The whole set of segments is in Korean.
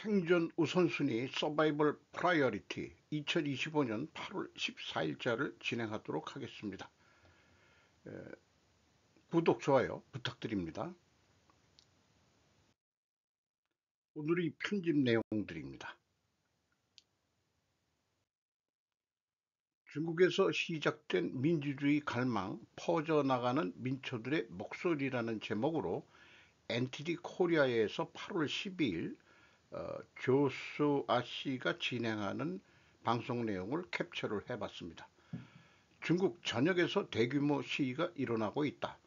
생존 우선순위 서바이벌 프라이어리티 2025년 8월 14일자를 진행하도록 하겠습니다. 구독, 좋아요 부탁드립니다. 오늘의 편집 내용들입니다. 중국에서 시작된 민주주의 갈망 퍼져나가는 민초들의 목소리라는 제목으로 NTD 코리아에서 8월 12일 조수아 씨가 진행하는 방송 내용을 캡처를 해봤습니다. 중국 전역에서 대규모 시위가 일어나고 있다.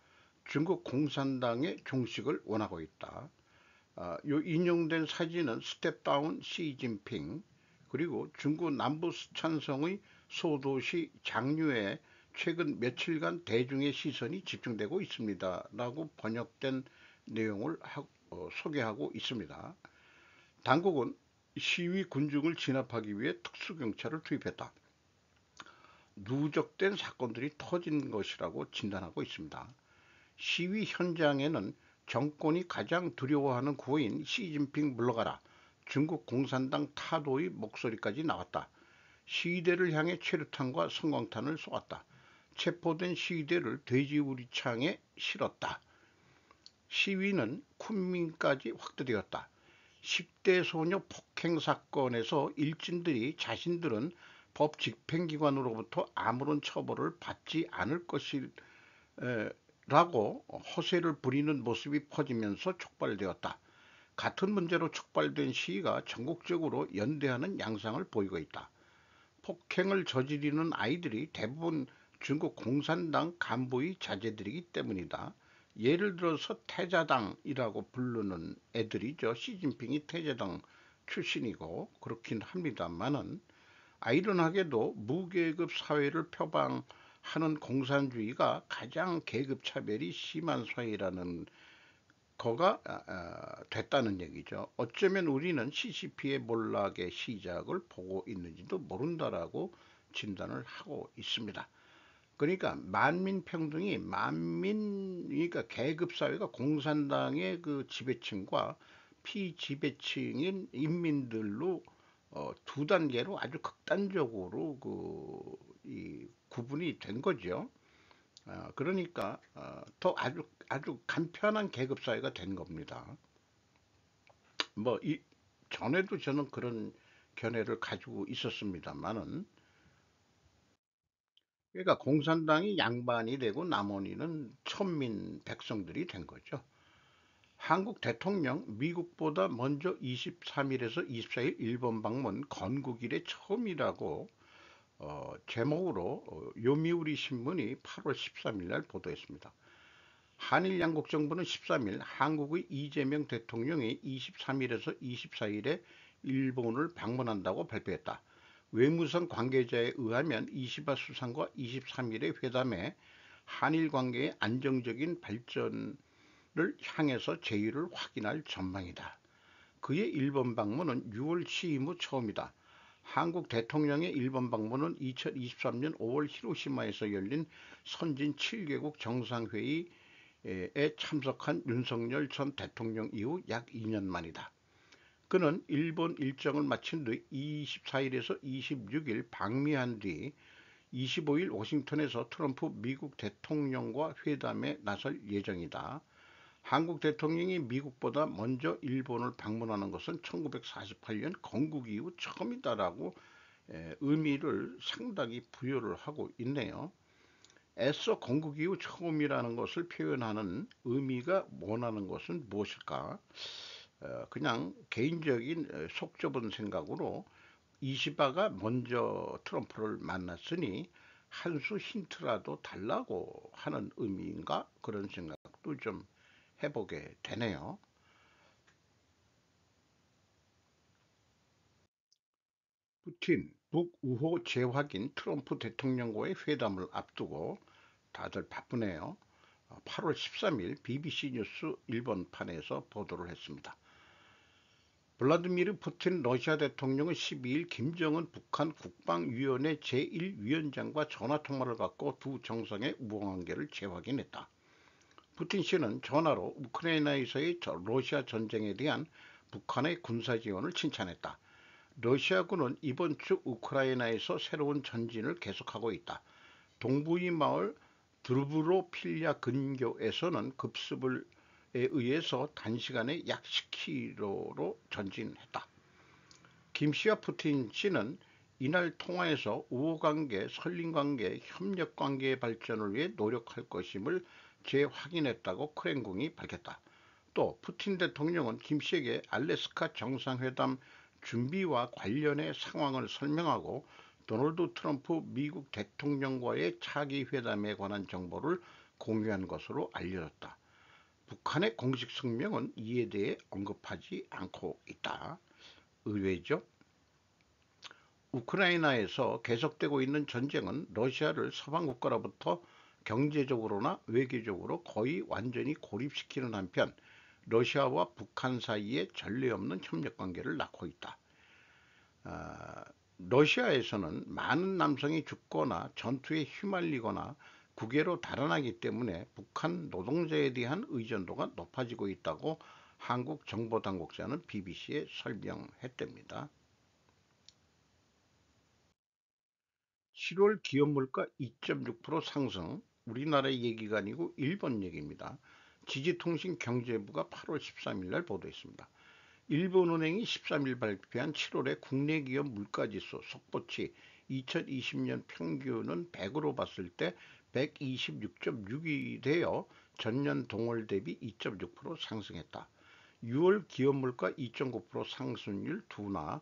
중국 공산당의 종식을 원하고 있다. 요 인용된 사진은 스텝다운 시진핑 그리고 중국 남부 스촨성의 소도시 장류에 최근 며칠간 대중의 시선이 집중되고 있습니다. 라고 번역된 내용을 소개하고 있습니다. 당국은 시위 군중을 진압하기 위해 특수경찰을 투입했다. 누적된 사건들이 터진 것이라고 진단하고 있습니다. 시위 현장에는 정권이 가장 두려워하는 구호인 시진핑 물러가라, 중국 공산당 타도의 목소리까지 나왔다. 시위대를 향해 최루탄과 성광탄을 쏘았다. 체포된 시위대를 돼지우리창에 실었다. 시위는 쿤민까지 확대되었다. 10대 소녀 폭행 사건에서 일진들이 자신들은 법 집행기관으로부터 아무런 처벌을 받지 않을 것이라고 허세를 부리는 모습이 퍼지면서 촉발되었다. 같은 문제로 촉발된 시위가 전국적으로 연대하는 양상을 보이고 있다. 폭행을 저지르는 아이들이 대부분 중국 공산당 간부의 자제들이기 때문이다. 예를 들어서 태자당이라고 부르는 애들이죠. 시진핑이 태자당 출신이고 그렇긴 합니다만은 아이러니하게도 무계급 사회를 표방하는 공산주의가 가장 계급 차별이 심한 사회라는 거가 됐다는 얘기죠. 어쩌면 우리는 CCP의 몰락의 시작을 보고 있는지도 모른다라고 진단을 하고 있습니다. 그러니까 만민평등이 그러니까 계급사회가 공산당의 그 지배층과 피지배층인 인민들로 두 단계로 아주 극단적으로 이 구분이 된 거죠. 그러니까 더 아주 간편한 계급 사회가 된 겁니다. 이 전에도 저는 그런 견해를 가지고 있었습니다만은 그러니까 공산당이 양반이 되고 나머지는 천민 백성들이 된 거죠. 한국 대통령 미국보다 먼저 23일에서 24일 일본 방문 건국 이래 처음이라고 제목으로 요미우리 신문이 8월 13일 날 보도했습니다. 한일 양국 정부는 13일 한국의 이재명 대통령이 23일에서 24일에 일본을 방문한다고 발표했다. 외무성 관계자에 의하면 이시바 수상과 23일의 회담에 한일 관계의 안정적인 발전을 향해서 제의를 확인할 전망이다. 그의 일본 방문은 6월 취임 후 처음이다. 한국 대통령의 일본 방문은 2023년 5월 히로시마에서 열린 선진 7개국 정상회의에 참석한 윤석열 전 대통령 이후 약 2년 만이다. 그는 일본 일정을 마친 뒤 24일에서 26일 방미한 뒤 25일 워싱턴에서 트럼프 미국 대통령과 회담에 나설 예정이다. 한국 대통령이 미국보다 먼저 일본을 방문하는 것은 1948년 건국 이후 처음이다라고 의미를 상당히 부여를 하고 있네요. 애써 건국 이후 처음이라는 것을 표현하는 의미가 원하는 것은 무엇일까? 그냥 개인적인 속 좁은 생각으로 이시바가 먼저 트럼프를 만났으니 한 수 힌트라도 달라고 하는 의미인가? 그런 생각도 좀 해보게 되네요. 푸틴, 북우호 재확인 트럼프 대통령과의 회담을 앞두고 다들 바쁘네요. 8월 13일 BBC 뉴스 일본판에서 보도를 했습니다. 블라디미르 푸틴 러시아 대통령은 12일 김정은 북한 국방위원회 제1위원장과 전화통화를 갖고 두 정상의 우호관계를 재확인했다. 푸틴 씨는 전화로 우크라이나에서의 러시아 전쟁에 대한 북한의 군사 지원을 칭찬했다. 러시아군은 이번 주 우크라이나에서 새로운 전진을 계속하고 있다. 동부의 마을 드브로필야 근교에서는 급습에 의해서 단시간에 약 10km로 전진했다. 김 씨와 푸틴 씨는 이날 통화에서 우호관계, 설린관계, 협력관계의 발전을 위해 노력할 것임을 재확인했다고 크렘궁이 밝혔다. 또 푸틴 대통령은 김 씨에게 알래스카 정상회담 준비와 관련의 상황을 설명하고 도널드 트럼프 미국 대통령과의 차기 회담에 관한 정보를 공유한 것으로 알려졌다. 북한의 공식 성명은 이에 대해 언급하지 않고 있다. 의외죠? 우크라이나에서 계속되고 있는 전쟁은 러시아를 서방 국가로부터 경제적으로나 외교적으로 거의 완전히 고립시키는 한편 러시아와 북한 사이에 전례 없는 협력 관계를 낳고 있다. 러시아에서는 많은 남성이 죽거나 전투에 휘말리거나 국외로 달아나기 때문에 북한 노동자에 대한 의존도가 높아지고 있다고 한국 정보당국자는 BBC에 설명했답니다. 7월 기업물가 2.6% 상승, 우리나라 얘기가 아니고 일본 얘기입니다. 지지통신 경제부가 8월 13일 날 보도했습니다. 일본은행이 13일 발표한 7월의 국내 기업 물가지수 속보치 2020년 평균은 100으로 봤을 때 126.6이 되어 전년 동월 대비 2.6% 상승했다. 6월 기업 물가 2.9% 상승률 둔화,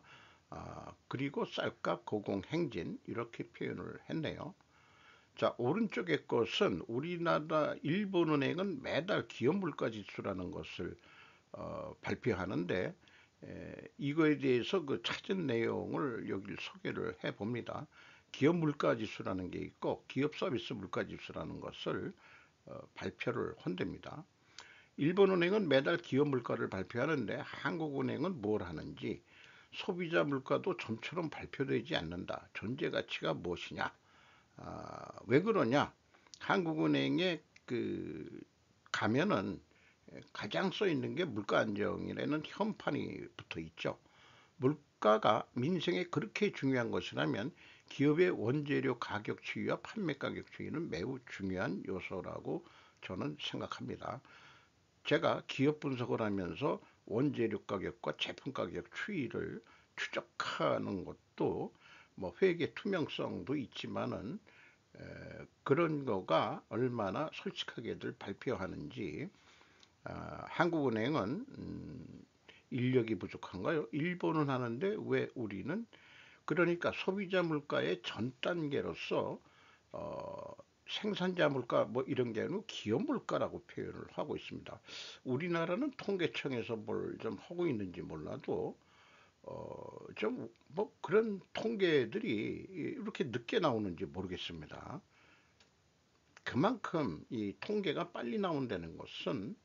그리고 쌀값 고공 행진 이렇게 표현을 했네요. 자, 오른쪽의 것은 우리나라 일본은행은 매달 기업 물가 지수라는 것을 발표하는데 이거에 대해서 그 찾은 내용을 여기 소개를 해 봅니다. 기업 물가 지수라는 게 있고 기업 서비스 물가 지수라는 것을 발표를 한답니다. 일본은행은 매달 기업 물가를 발표하는데 한국은행은 뭘 하는지 소비자 물가도 좀처럼 발표되지 않는다. 존재 가치가 무엇이냐? 왜 그러냐? 한국은행에 가면은 가장 써 있는 게 물가 안정이라는 현판이 붙어 있죠. 물가가 민생에 그렇게 중요한 것이라면 기업의 원재료 가격 추이와 판매 가격 추이는 매우 중요한 요소라고 저는 생각합니다. 제가 기업 분석을 하면서 원재료 가격과 제품 가격 추이를 추적하는 것도 뭐 회계 투명성도 있지만은 그런 거가 얼마나 솔직하게들 발표하는지. 한국은행은 인력이 부족한가요? 일본은 하는데 왜 우리는? 그러니까 소비자 물가의 전 단계로서 생산자 물가 뭐 이런 게 아니고 기업 물가라고 표현을 하고 있습니다. 우리나라는 통계청에서 뭘 좀 하고 있는지 몰라도 좀 뭐 그런 통계들이 이렇게 늦게 나오는지 모르겠습니다. 그만큼 이 통계가 빨리 나온다는 것은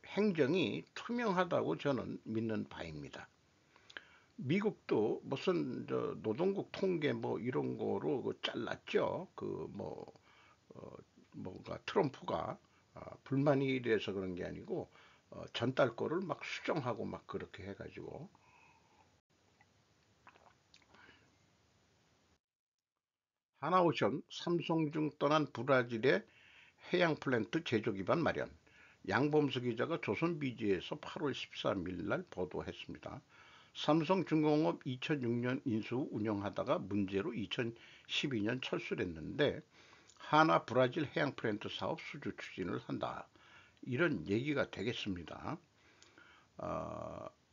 행정이 투명하다고 저는 믿는 바입니다. 미국도 무슨 노동국 통계 뭐 이런 거로 잘랐죠. 뭔가 트럼프가 불만이 돼서 그런 게 아니고 전달 거를 막 수정하고 막 그렇게 해가지고. 하나오션 삼성중 떠난 브라질의 해양 플랜트 제조 기반 마련. 양범수 기자가 조선비지에서 8월 13일 날 보도했습니다. 삼성중공업 2006년 인수 후 운영하다가 문제로 2012년 철수를 했는데 하나 브라질 해양 플랜트 사업 수주 추진을 한다. 이런 얘기가 되겠습니다.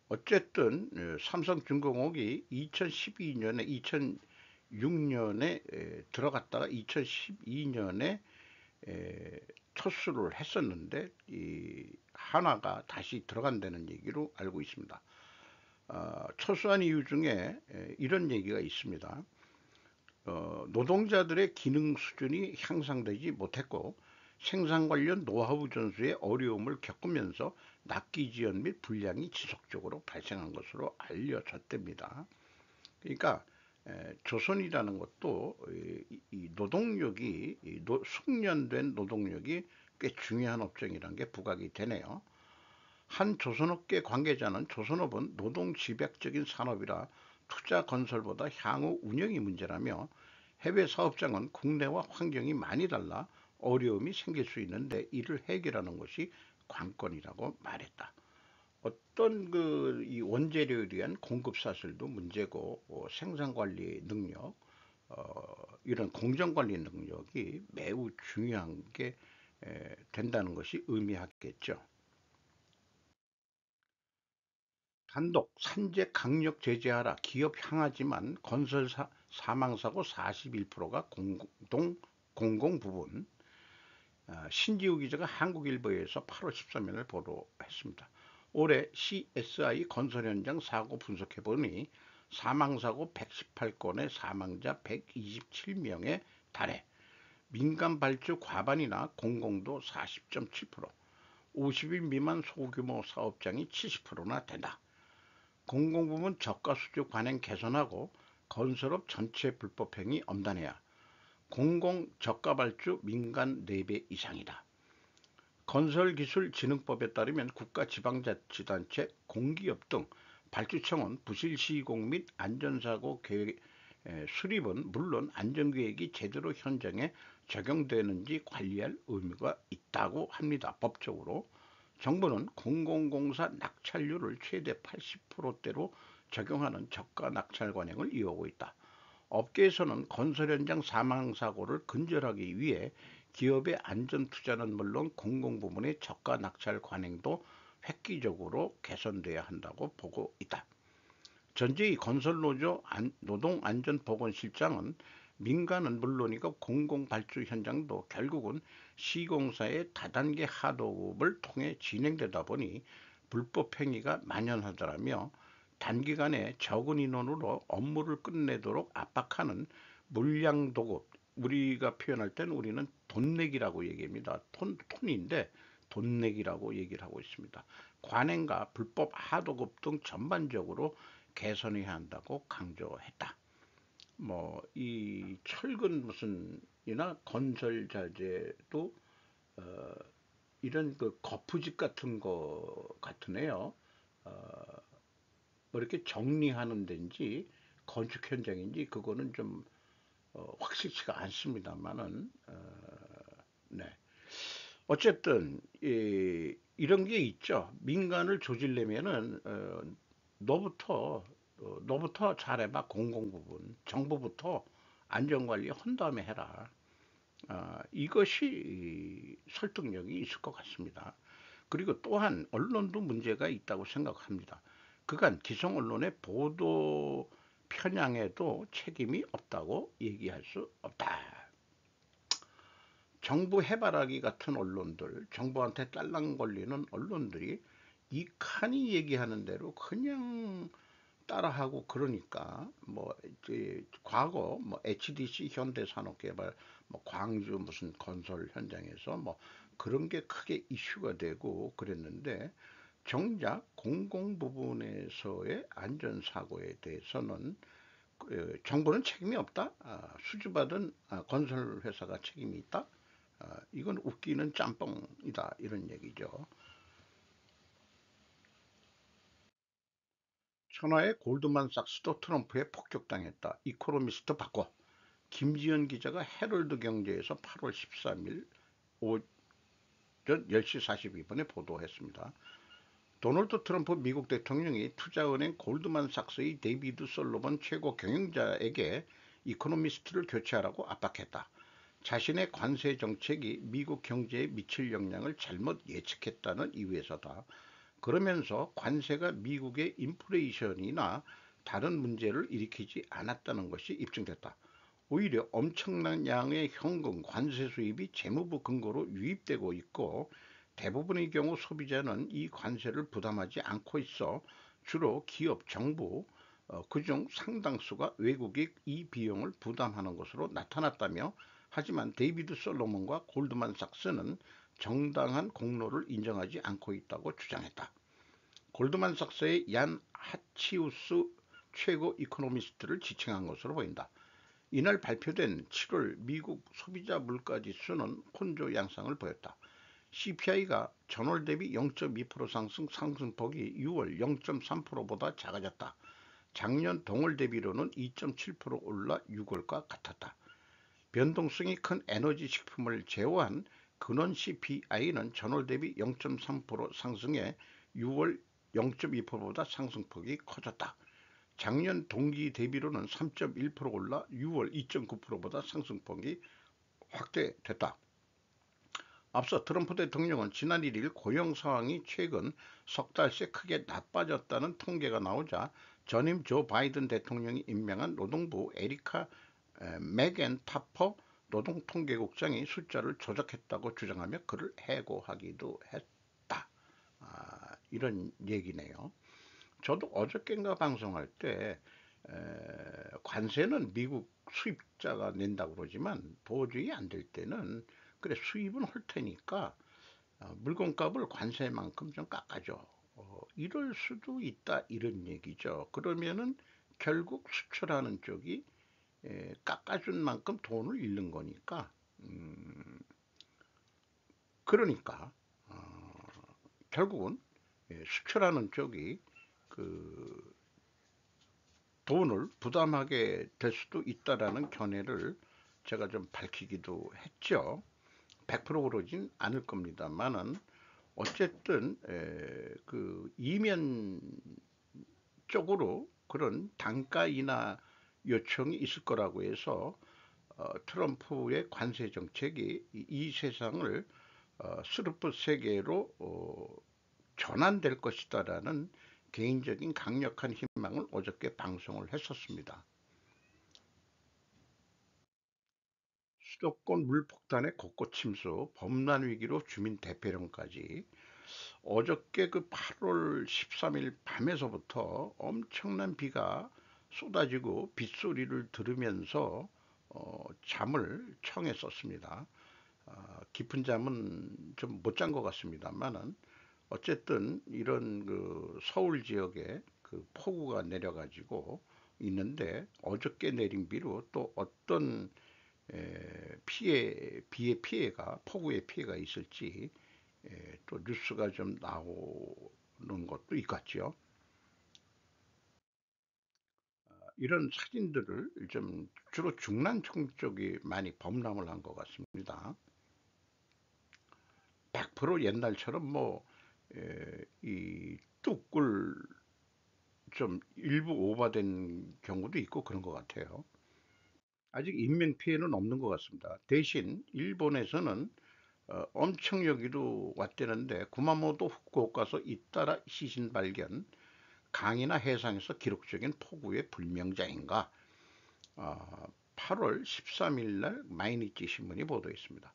어쨌든 삼성중공업이 2012년에 2006년에 들어갔다가 2012년에 철수를 했었는데 이 하나가 다시 들어간다는 얘기로 알고 있습니다. 철수한 이유 중에 이런 얘기가 있습니다. 노동자들의 기능 수준이 향상되지 못했고 생산 관련 노하우 전수에 어려움을 겪으면서 납기 지연 및 불량이 지속적으로 발생한 것으로 알려졌답니다. 그러니까 조선이라는 것도 이 노동력이 숙련된 노동력이 꽤 중요한 업종이라는 게 부각이 되네요. 한 조선업계 관계자는 조선업은 노동 집약적인 산업이라 투자 건설보다 향후 운영이 문제라며 해외 사업장은 국내와 환경이 많이 달라 어려움이 생길 수 있는데 이를 해결하는 것이 관건이라고 말했다. 어떤 이 원재료에 대한 공급 사슬도 문제고 생산 관리 능력, 이런 공정 관리 능력이 매우 중요한 게 된다는 것이 의미하겠죠. 단독 산재 강력 제재하라. 기업 향하지만 건설 사망사고 41%가 공공 부분. 신지우 기자가 한국일보에서 8월 13일을 보도했습니다. 올해 CSI 건설 현장 사고 분석해보니 사망사고 118건에 사망자 127명에 달해 민간 발주 과반이나 공공도 40.7%, 50인 미만 소규모 사업장이 70%나 된다. 공공부문 저가 수주 관행 개선하고 건설업 전체 불법행위 엄단해야 공공 저가 발주 민간 4배 이상이다. 건설기술진흥법에 따르면 국가지방자치단체, 공기업 등 발주청은 부실시공 및 안전사고 계획 수립은 물론 안전계획이 제대로 현장에 적용되는지 관리할 의무가 있다고 합니다. 법적으로. 정부는 공공공사 낙찰률을 최대 80%대로 적용하는 저가 낙찰 관행을 이어오고 있다. 업계에서는 건설 현장 사망사고를 근절하기 위해 기업의 안전투자는 물론 공공부문의 저가 낙찰 관행도 획기적으로 개선돼야 한다고 보고 있다. 전재희 건설노조 노동안전보건실장은 민간은 물론이고 공공발주 현장도 결국은 시공사의 다단계 하도급을 통해 진행되다 보니 불법 행위가 만연하더라며 단기간에 적은 인원으로 업무를 끝내도록 압박하는 물량도급, 우리가 표현할 때는 우리는 돈내기라고 얘기합니다. 톤인데 돈내기라고 얘기를 하고 있습니다. 관행과 불법 하도급 등 전반적으로 개선해야 한다고 강조했다. 이 철근 무슨 이나 건설 자재도 이런 그 거푸집 같은 거 같으네요. 뭐 이렇게 정리하는 데인지 건축 현장인지 그거는 좀 확실치가 않습니다만은 네. 어쨌든 이런 게 있죠. 민간을 조질려면은 너부터 잘해봐. 공공부분 정부부터 안전관리 한 다음에 해라. 이것이 설득력이 있을 것 같습니다. 그리고 또한 언론도 문제가 있다고 생각합니다. 그간 기성 언론의 보도 편향에도 책임이 없다고 얘기할 수 없다. 정부 해바라기 같은 언론들, 정부한테 딸랑 걸리는 언론들이 이 칸이 얘기하는 대로 그냥 따라하고 그러니까 이제 과거 HDC 현대산업개발 광주 무슨 건설 현장에서 그런 게 크게 이슈가 되고 그랬는데 정작 공공 부분에서의 안전사고에 대해서는 정부는 책임이 없다. 수주받은 건설회사가 책임이 있다. 이건 웃기는 짬뽕이다. 이런 얘기죠. 천하의 골드만삭스도 트럼프에 폭격당했다. 이코노미스트 바꿔. 김지연 기자가 헤럴드 경제에서 8월 13일 오전 10시 42분에 보도했습니다. 도널드 트럼프 미국 대통령이 투자은행 골드만삭스의 데이비드 솔로몬 최고 경영자에게 이코노미스트를 교체하라고 압박했다. 자신의 관세 정책이 미국 경제에 미칠 영향을 잘못 예측했다는 이유에서다. 그러면서 관세가 미국의 인플레이션이나 다른 문제를 일으키지 않았다는 것이 입증됐다. 오히려 엄청난 양의 현금 관세 수입이 재무부 근거로 유입되고 있고 대부분의 경우 소비자는 이 관세를 부담하지 않고 있어 주로 기업, 정부, 그중 상당수가 외국이 이 비용을 부담하는 것으로 나타났다며 하지만 데이비드 솔로몬과 골드만삭스는 정당한 공로를 인정하지 않고 있다고 주장했다. 골드만삭스의 얀 하치우스 최고 이코노미스트를 지칭한 것으로 보인다. 이날 발표된 7월 미국 소비자 물가지수는 혼조 양상을 보였다. CPI가 전월 대비 0.2% 상승, 상승폭이 6월 0.3%보다 작아졌다. 작년 동월 대비로는 2.7% 올라 6월과 같았다. 변동성이 큰 에너지 식품을 제외한 근원 CPI는 전월 대비 0.3% 상승해 6월 0.2%보다 상승폭이 커졌다. 작년 동기 대비로는 3.1% 올라 6월 2.9%보다 상승폭이 확대됐다. 앞서 트럼프 대통령은 지난 1일 고용 상황이 최근 석 달새 크게 나빠졌다는 통계가 나오자 전임 조 바이든 대통령이 임명한 노동부 에리카 맥앤타퍼 노동통계국장이 숫자를 조작했다고 주장하며 그를 해고하기도 했다. 이런 얘기네요. 저도 어저께인가 방송할 때 관세는 미국 수입자가 낸다고 그러지만 도저히 안 될 때는 그래 수입은 할 테니까 물건값을 관세만큼 좀 깎아줘. 이럴 수도 있다 이런 얘기죠. 그러면은 결국 수출하는 쪽이 깎아준 만큼 돈을 잃는 거니까 그러니까 결국은 수출하는 쪽이 그 돈을 부담하게 될 수도 있다라는 견해를 제가 좀 밝히기도 했죠. 100% 그러진 않을 겁니다만은 어쨌든 그 이면 쪽으로 그런 단가 인하 요청이 있을 거라고 해서 트럼프의 관세 정책이 이 세상을 스루프 세계로 전환될 것이다라는 개인적인 강력한 희망을 어저께 방송을 했었습니다. 수도권 물폭탄의 곳곳 침수, 범람 위기로 주민 대피령까지 어저께 그 8월 13일 밤에서부터 엄청난 비가 쏟아지고 빗소리를 들으면서 잠을 청했었습니다. 깊은 잠은 좀 못 잔 것 같습니다만은 어쨌든 이런 그 서울 지역에 그 폭우가 내려가지고 있는데 어저께 내린 비로 또 어떤 비의 피해가 폭우의 피해가 있을지 또 뉴스가 좀 나오는 것도 있겠죠. 이런 사진들을 좀 주로 중남청 쪽이 많이 범람을 한 것 같습니다. 100% 옛날처럼 이 뚝을 좀 일부 오버된 경우도 있고 그런 것 같아요. 아직 인명 피해는 없는 것 같습니다. 대신 일본에서는 엄청 여기로 왔대는데 구마모토 후쿠오카서 잇따라 시신 발견, 강이나 해상에서 기록적인 폭우의 불명자인가? 8월 13일 날 마이니치 신문이 보도했습니다.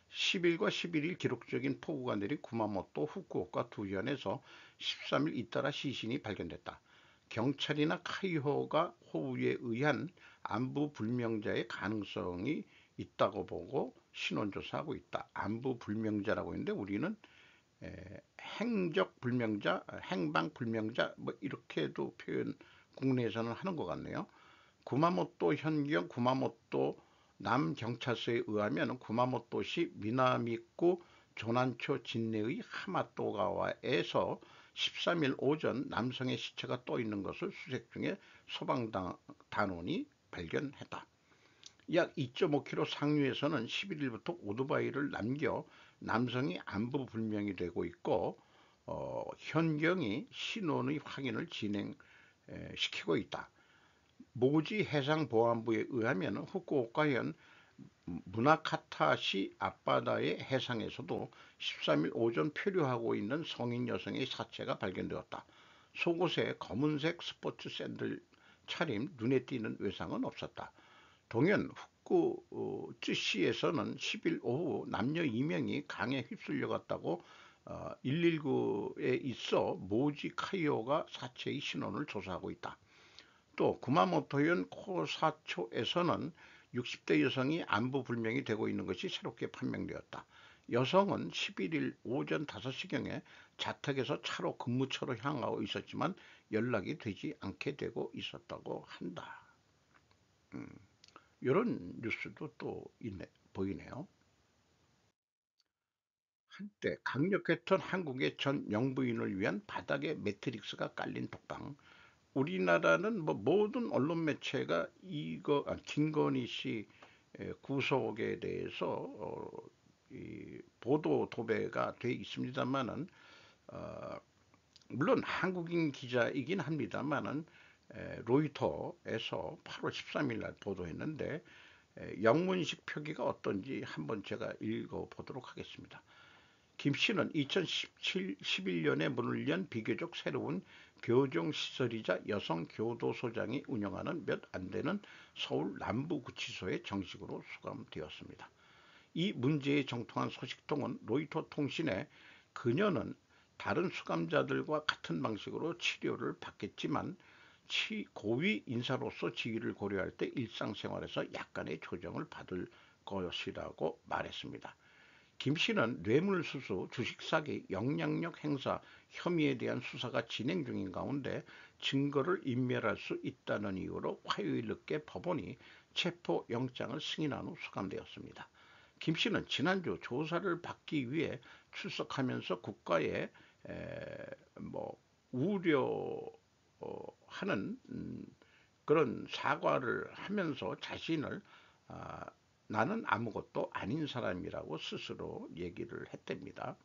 10일과 11일 기록적인 폭우가 내린 구마모토, 후쿠오카 두 현에서 13일 잇따라 시신이 발견됐다. 경찰이나 카이호가 호우에 의한 안부 불명자의 가능성이 있다고 보고 신원조사하고 있다. 안부 불명자라고 했는데 우리는 행적 불명자, 행방 불명자 뭐 이렇게도 표현 국내에서는 하는 것 같네요. 구마모토 현경 구마모토 남경찰서에 의하면 구마모토시 미나미구 조난초 진내의 하마토가와에서 13일 오전 남성의 시체가 떠 있는 것을 수색 중에 소방단원이 발견했다. 약 2.5km 상류에서는 11일부터 오토바이를 남겨 남성이 안부 불명이 되고 있고 현경이 신원의 확인을 진행시키고 있다. 모지 해상보안부에 의하면 후쿠오카현 무나카타시 앞바다의 해상에서도 13일 오전 표류하고 있는 성인 여성의 사체가 발견되었다. 속옷에 검은색 스포츠 샌들 차림, 눈에 띄는 외상은 없었다. 동현 후쿠츠시에서는 10일 오후 남녀 2명이 강에 휩쓸려 갔다고 119에 있어 모지 카이오가 사체의 신원을 조사하고 있다. 또 구마모토현 코사초에서는 60대 여성이 안부 불명이 되고 있는 것이 새롭게 판명되었다. 여성은 11일 오전 5시경에 자택에서 차로 근무처로 향하고 있었지만 연락이 되지 않게 되고 있었다고 한다. 이런 뉴스도 또 보이네요. 한때 강력했던 한국의 전 영부인을 위한 바닥의 매트릭스가 깔린 독방. 우리나라는 뭐 모든 언론 매체가 김건희 씨 구속에 대해서 이 보도 도배가 돼 있습니다만은, 어, 물론 한국인 기자이긴 합니다만은, 로이터에서 8월 13일 날 보도했는데, 영문식 표기가 어떤지 한번 제가 읽어보도록 하겠습니다. 김 씨는 2011년에 문을 연 비교적 새로운 교정시설이자 여성교도소장이 운영하는 몇 안 되는 서울 남부구치소에 정식으로 수감되었습니다. 이 문제에 정통한 소식통은 로이터 통신에 그녀는 다른 수감자들과 같은 방식으로 치료를 받겠지만 고위 인사로서 지위를 고려할 때 일상생활에서 약간의 조정을 받을 것이라고 말했습니다. 김 씨는 뇌물수수, 주식사기, 영향력 행사 혐의에 대한 수사가 진행 중인 가운데 증거를 인멸할 수 있다는 이유로 화요일 늦게 법원이 체포영장을 승인한 후 수감되었습니다. 김 씨는 지난주 조사를 받기 위해 출석하면서 국가에 뭐 우려하는 그런 사과를 하면서 자신을 아, 나는 아무것도 아닌 사람이라고 스스로 얘기를 했답니다.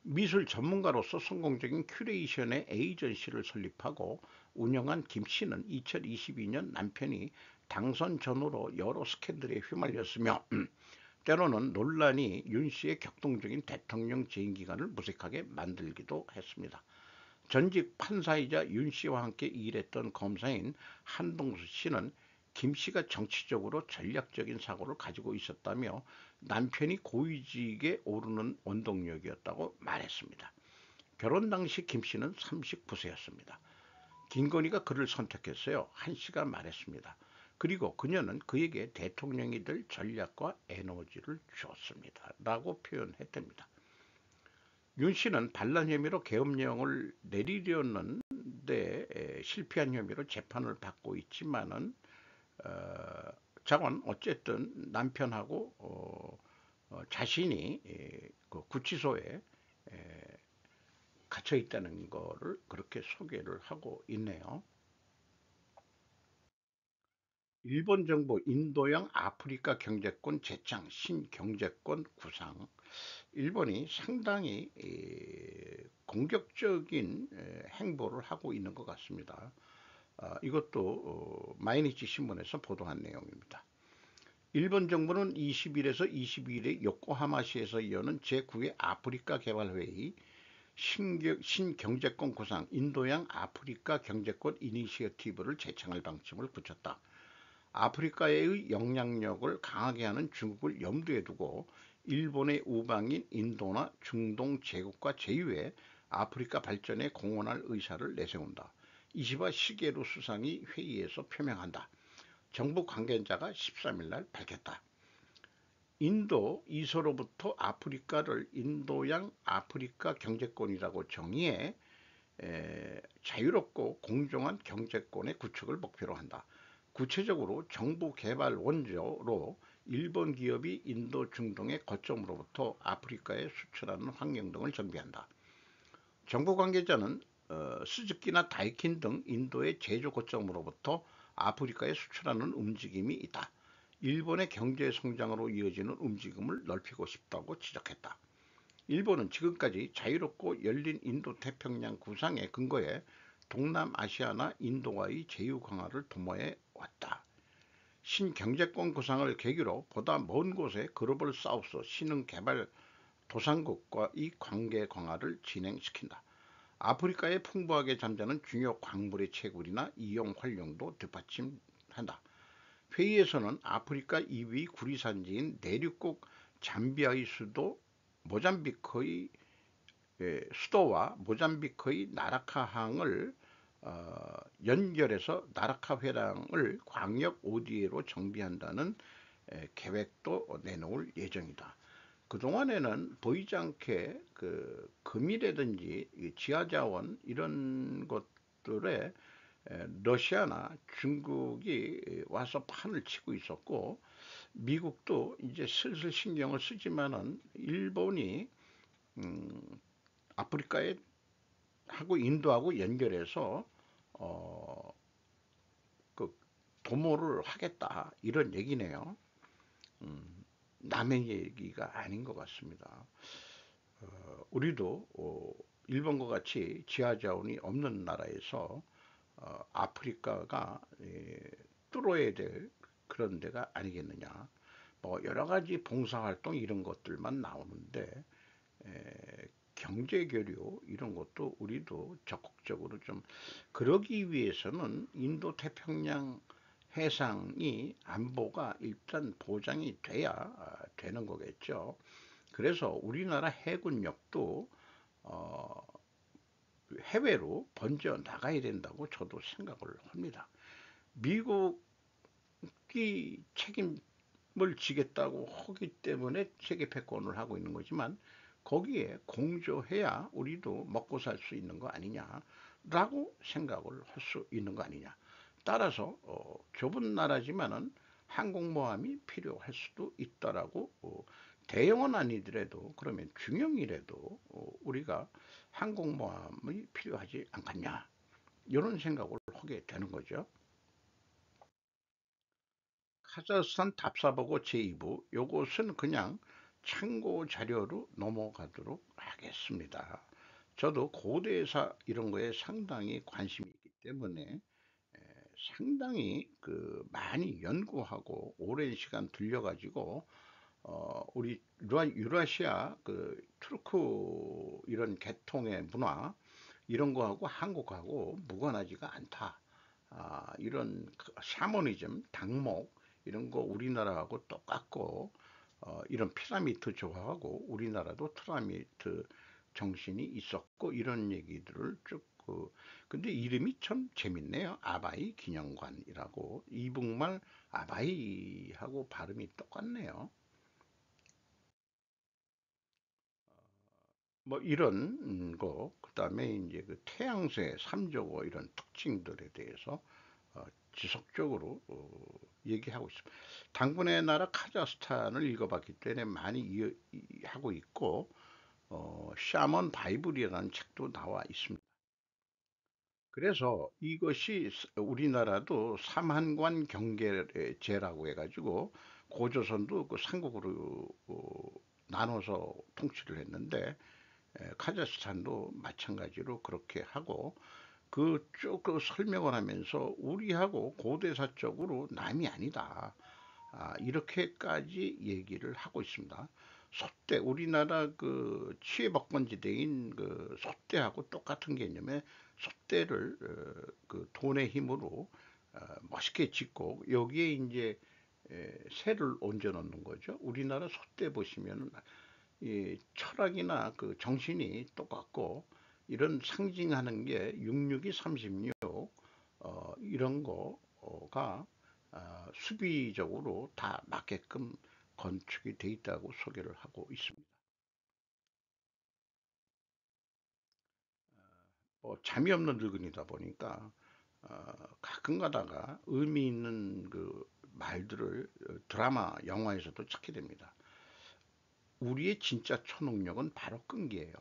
미술 전문가로서 성공적인 큐레이션의 에이전시를 설립하고 운영한 김 씨는 2022년 남편이 당선 전후로 여러 스캔들에 휘말렸으며 때로는 논란이 윤 씨의 격동적인 대통령 재임 기간을 무색하게 만들기도 했습니다. 전직 판사이자 윤 씨와 함께 일했던 검사인 한동수 씨는 김 씨가 정치적으로 전략적인 사고를 가지고 있었다며 남편이 고위직에 오르는 원동력이었다고 말했습니다. 결혼 당시 김 씨는 39세였습니다. 김건희가 그를 선택했어요. 한 씨가 말했습니다. 그리고 그녀는 그에게 대통령이 될 전략과 에너지를 주었습니다. 라고 표현했답니다. 윤 씨는 반란 혐의로 계엄령을 내리려는데 실패한 혐의로 재판을 받고 있지만은 자건 어쨌든 남편하고 자신이 그 구치소에 갇혀 있다는 거를 그렇게 소개를 하고 있네요. 일본 정부 인도양 아프리카 경제권 재창 신경제권 구상. 일본이 상당히 공격적인 행보를 하고 있는 것 같습니다. 이것도 마이니치 신문에서 보도한 내용입니다. 일본 정부는 20일에서 22일에 요코하마시에서 여는 제9회 아프리카 개발회의 신경제권 구상 인도양 아프리카 경제권 이니시어티브를 재창할 방침을 붙였다. 아프리카의 영향력을 강하게 하는 중국을 염두에 두고 일본의 우방인 인도나 중동 제국과 제휴해 아프리카 발전에 공헌할 의사를 내세운다. 이시바 시게루 수상이 회의에서 표명한다. 정부 관계자가 13일 날 밝혔다. 인도 이서로부터 아프리카를 인도양 아프리카 경제권이라고 정의해 자유롭고 공정한 경제권의 구축을 목표로 한다. 구체적으로 정부 개발 원조로 일본 기업이 인도 중동의 거점으로부터 아프리카에 수출하는 환경 등을 정비한다. 정부 관계자는 스즈키나 다이킨 등 인도의 제조 거점으로부터 아프리카에 수출하는 움직임이 있다. 일본의 경제 성장으로 이어지는 움직임을 넓히고 싶다고 지적했다. 일본은 지금까지 자유롭고 열린 인도 태평양 구상에 근거해 동남아시아나 인도와의 제휴 강화를 도모해 왔다. 신경제권 구상을 계기로 보다 먼 곳에 글로벌 사우스 신흥 개발 도상국과의 관계 강화를 진행시킨다. 아프리카에 풍부하게 잠자는 중요 광물의 채굴이나 이용 활용도 뒷받침한다. 회의에서는 아프리카 2위 구리산지인 내륙국 잠비아의 수도와 모잠비크의 나라카항을 연결해서 나라카 회랑을 광역 ODA로 정비한다는 계획도 내놓을 예정이다. 그동안에는 보이지 않게 그 금이라든지 지하자원 이런 것들에 러시아나 중국이 와서 판을 치고 있었고 미국도 이제 슬슬 신경을 쓰지만은 일본이 음, 아프리카에 하고 인도하고 연결해서 어, 그 도모를 하겠다 이런 얘기네요. 남의 얘기가 아닌 것 같습니다. 우리도 일본과 같이 지하자원이 없는 나라에서 아프리카가 뚫어야 될 그런 데가 아니겠느냐. 뭐 여러 가지 봉사활동 이런 것들만 나오는데 경제 교류 이런 것도 우리도 적극적으로 좀 그러기 위해서는 인도 태평양 해상이 안보가 일단 보장이 돼야 되는 거겠죠. 그래서 우리나라 해군력도 어, 해외로 번져 나가야 된다고 저도 생각을 합니다. 미국이 책임을 지겠다고 하기 때문에 세계 패권을 하고 있는 거지만 거기에 공조해야 우리도 먹고 살 수 있는 거 아니냐라고 생각을 할 수 있는 거 아니냐. 따라서 좁은 나라지만은 항공모함이 필요할 수도 있다라고 대형은 아니더라도 그러면 중형이라도 우리가 항공모함이 필요하지 않겠냐 이런 생각을 하게 되는 거죠. 카자흐스탄 답사보고 제2부 요것은 그냥 참고 자료로 넘어가도록 하겠습니다. 저도 고대사 이런 거에 상당히 관심이 있기 때문에 상당히 많이 연구하고 오랜 시간 들려가지고 우리 유라시아 투르크 이런 계통의 문화 이런 거하고 한국하고 무관하지가 않다. 이런 샤머니즘, 당목 이런 거 우리나라하고 똑같고 이런 피라미드 조화하고 우리나라도 피라미드 정신이 있었고 이런 얘기들을 쭉 근데 이름이 참 재밌네요. 아바이 기념관이라고 이북말 아바이하고 발음이 똑같네요. 뭐 이런 거, 그다음에 이제 태양세, 삼조고 이런 특징들에 대해서 지속적으로 얘기하고 있습니다. 당군의 나라 카자흐스탄을 읽어봤기 때문에 많이 하고 있고 샤먼 바이블이라는 책도 나와 있습니다. 그래서 이것이 우리나라도 삼한관 경계제라고 해가지고 고조선도 삼국으로 나눠서 통치를 했는데 카자흐스탄도 마찬가지로 그렇게 하고 쭉 설명을 하면서 우리하고 고대사적으로 남이 아니다. 이렇게까지 얘기를 하고 있습니다. 소대 우리나라 치해복권지대인 소대하고 똑같은 개념의 소대를 돈의 힘으로 멋있게 짓고 여기에 이제 새를 얹어 놓는 거죠. 우리나라 소대 보시면은 이 철학이나 정신이 똑같고 이런 상징하는 게 662, 36 이런 거가 수비적으로 다 맞게끔 건축이 돼 있다고 소개를 하고 있습니다. 잠이 없는 늙은이다 보니까 가끔 가다가 의미 있는 말들을 드라마, 영화에서도 찾게 됩니다. 우리의 진짜 초능력은 바로 끈기예요.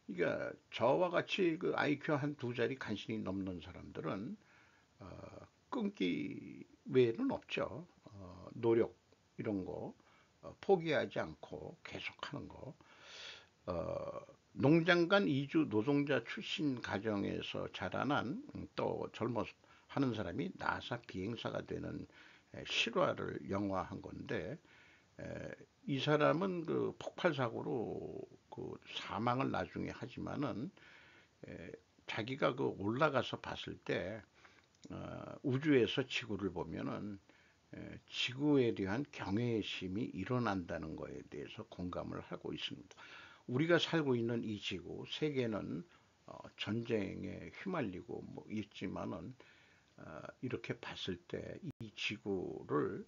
그러니까 저와 같이 IQ 한 두 자리 간신히 넘는 사람들은 끈기 외에는 없죠. 노력 이런 거 포기하지 않고 계속하는 거. 농장간 이주 노동자 출신 가정에서 자라난 또 젊어 하는 사람이 나사 비행사가 되는 실화를 영화한 건데 이 사람은 폭발 사고로 사망을 나중에 하지만은 자기가 올라가서 봤을 때 우주에서 지구를 보면은 지구에 대한 경외심이 일어난다는 것에 대해서 공감을 하고 있습니다. 우리가 살고 있는 이 지구, 세계는 전쟁에 휘말리고 뭐 있지만은 이렇게 봤을 때 이 지구를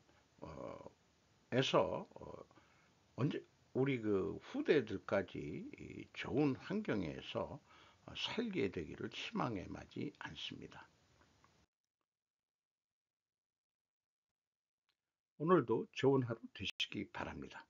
에서 언제 우리 후대들까지 좋은 환경에서 살게 되기를 희망해 마지 않습니다. 오늘도 좋은 하루 되시기 바랍니다.